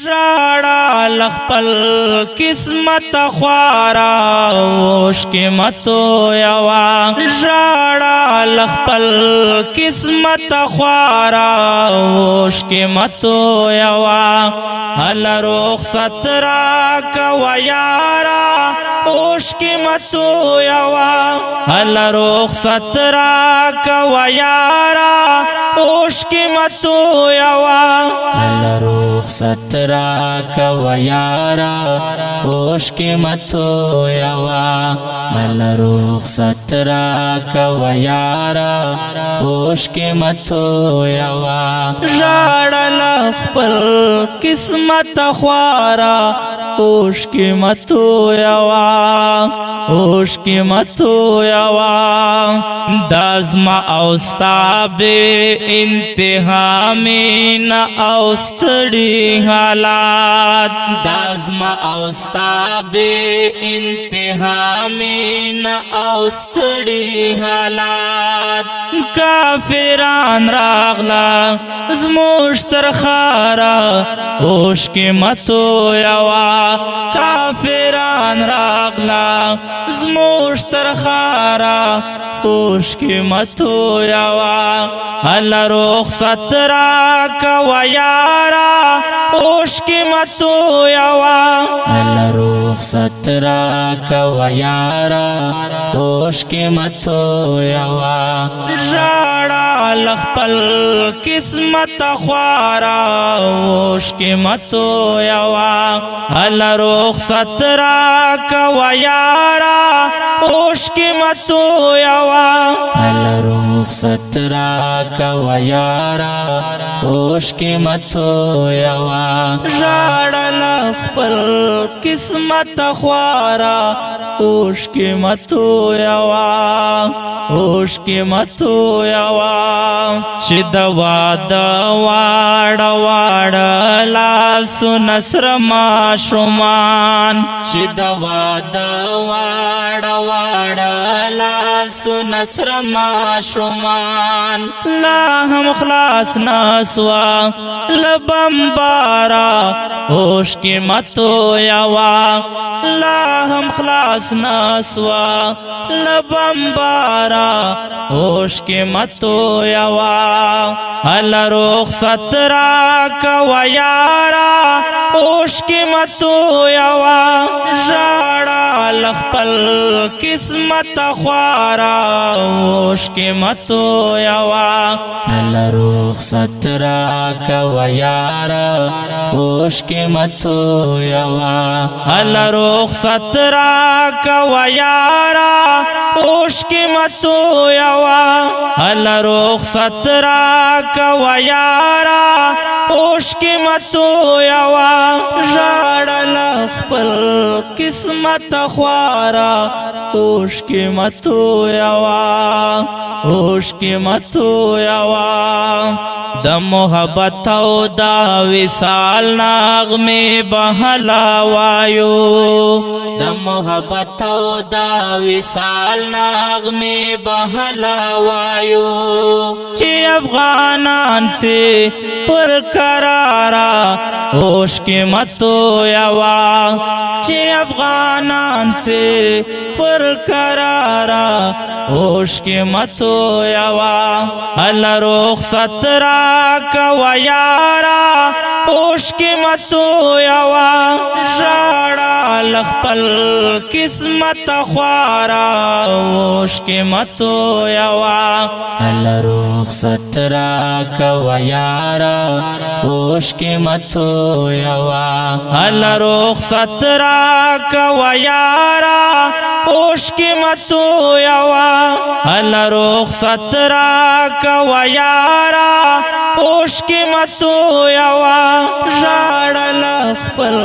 ژړا لخپل قسمت خوارا اوش کې متو یوا ژړا لخپل قسمت خوارا اوش کې متو یوا هل رخصت را کو یارا اوش کې متو یوا هل رخصت را کو یارا اوش کې متو یوا هل رخصت را کو یارا اوش کې متو یوا هل رخصت را کو یارا اوش کې متو یوا ژړا خپل قسمت خوارا اوش کې متو یوا اوش کې متو یوا دازما اوستا به انتها مین اوستړي حالات دازما اوستا به انتها مین اوستړي حالات کافران راغلا زموږ تر خارا اوش کې متو یوا کافران راغلا زموږ تر خارا اوش کې متو یوا هل رخصت را کو یارا اوش کې متو یوا هل رخصت را کو یارا اوش کې متو یوا ژړا لخپل قسمت خوارا اوش کې متو یوا هل رخصت را کو یارا اوش کې متو یوا هل رخصت را کو یارا اوش کې متو یوا ژړا لخپل قسمت خوارا اوش کې متو یوا اوش کې متو یوا چې د واده واړه واړه لاسو نصر ما شومان چې د واده واړه واړه لاسو نصر ما شومان لا هم خلاص ناسوا لبمبارا اوش کې متو یوا لا هم خلاص ناسوا لبمبارا اوش کې متو یوا هل رخصت را کو یارا اوش کې متو یوا ژړا لخپل قسمت خوارا اوش کې متو یوا هل رخصت را کو یارا اوش کې متو یوا هل رخصت را کو یارا اوش کې متو یوا هل رخصت را کو یارا اوش کې متو یوا ژړا لخپل قسمت خوارا اوش کې متو یوا اوش کې متو یوا د محبت او دا وصال نغمه بهلا وایو د محبت او دا وصال نغمه بهلا وایو چې افغانان سے پر قرارا اوش کې متو یوا چې افغانان سے پر قرارا اوش کې متو یوا هل رخصت را کو یارا اوش کې متو یوا ژړا لخپل قسمت خوارا اوش کې متو یوا هل رخصت را کو یارا اوش کې متو یوا هل رخصت را کو یارا اوش کې متو یوا هل رخصت را کو یارا اوش کې متو یوا ژړا لخپل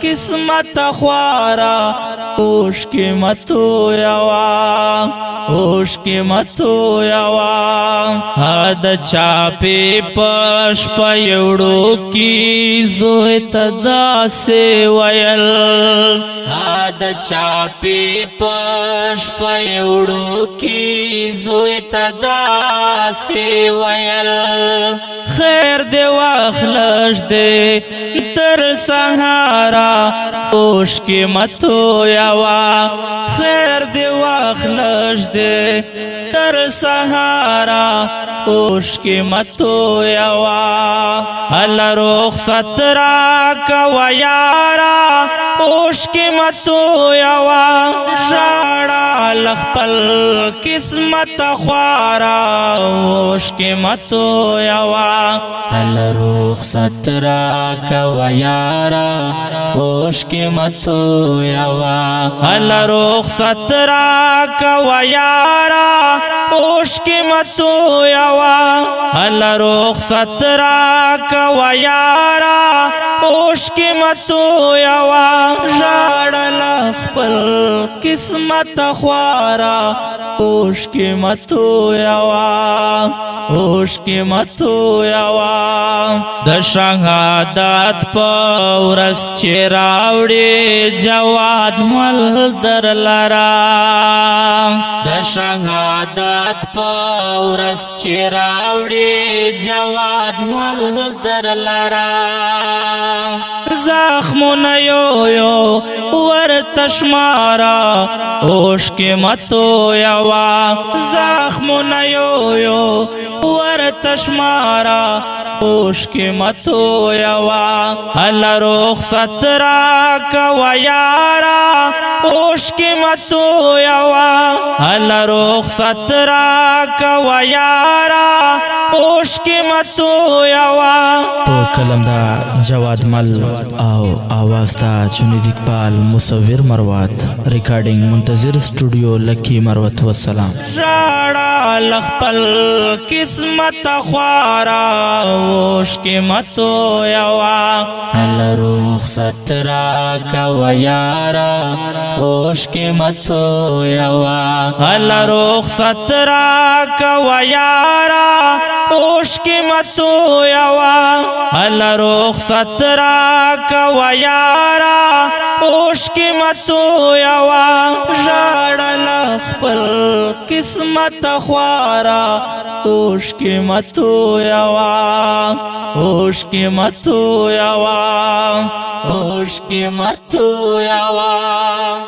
قسمت خوارا اوش کی متو یوا اوش کی متو یوا هاد چاپی پش پیوڑو کی زوی تدا سے ویل هاد چاپی پش پیوڑو کی زوی تدا سی ویل خیر دے واخلش دے در سہارا اوش کی متو یوا خیر دے واخلش دے در سہارا اوش کی متو یوا اللہ رخصت را کوا یارا اوش کی متو یوا شاڑا لخپل قسمت خوارا اوش کی متو یوا ال رخصت را کوا یارا اوش کی متو یوا ال رخصت را کوا یارا اوش کی متو یوا ال رخصت را کوا یارا اوش کی متو یوا ژړل خپل قسمت خوارا اوش کی متو یوا اوش کی متو یوا د شهادت پورس چې راوړي جواد مل در لرا د شهادت پورس چې راوړي جواد مل در لرا زخمونه یو یو ورته شمارا اوش کی متو یوا زخمونه یو یو ورته شمارا اوش کی متو یوا الله رخصت را کوا یارا اوش کی متو یوا الله رخصت را کوا یارا اوش کی متو یوا په کلم دا جواد مل او आवाज دا جنید اقبال مصور مروت ریکارډینګ منتظر سټوډیو لکی مروت والسلام ژړا لخپل قسمت خوارا اوش کی متو یوا ال رخصت را کوا یارا اوش کی متو یوا ال رخصت را کوا یارا اوش کی متو یوا ال رخصت را کوا یارا اوش کی متو یوا ژړل خپل قسمت خوارا اوش کی متو یوا اوش کی متو یوا اوش کی متو یوا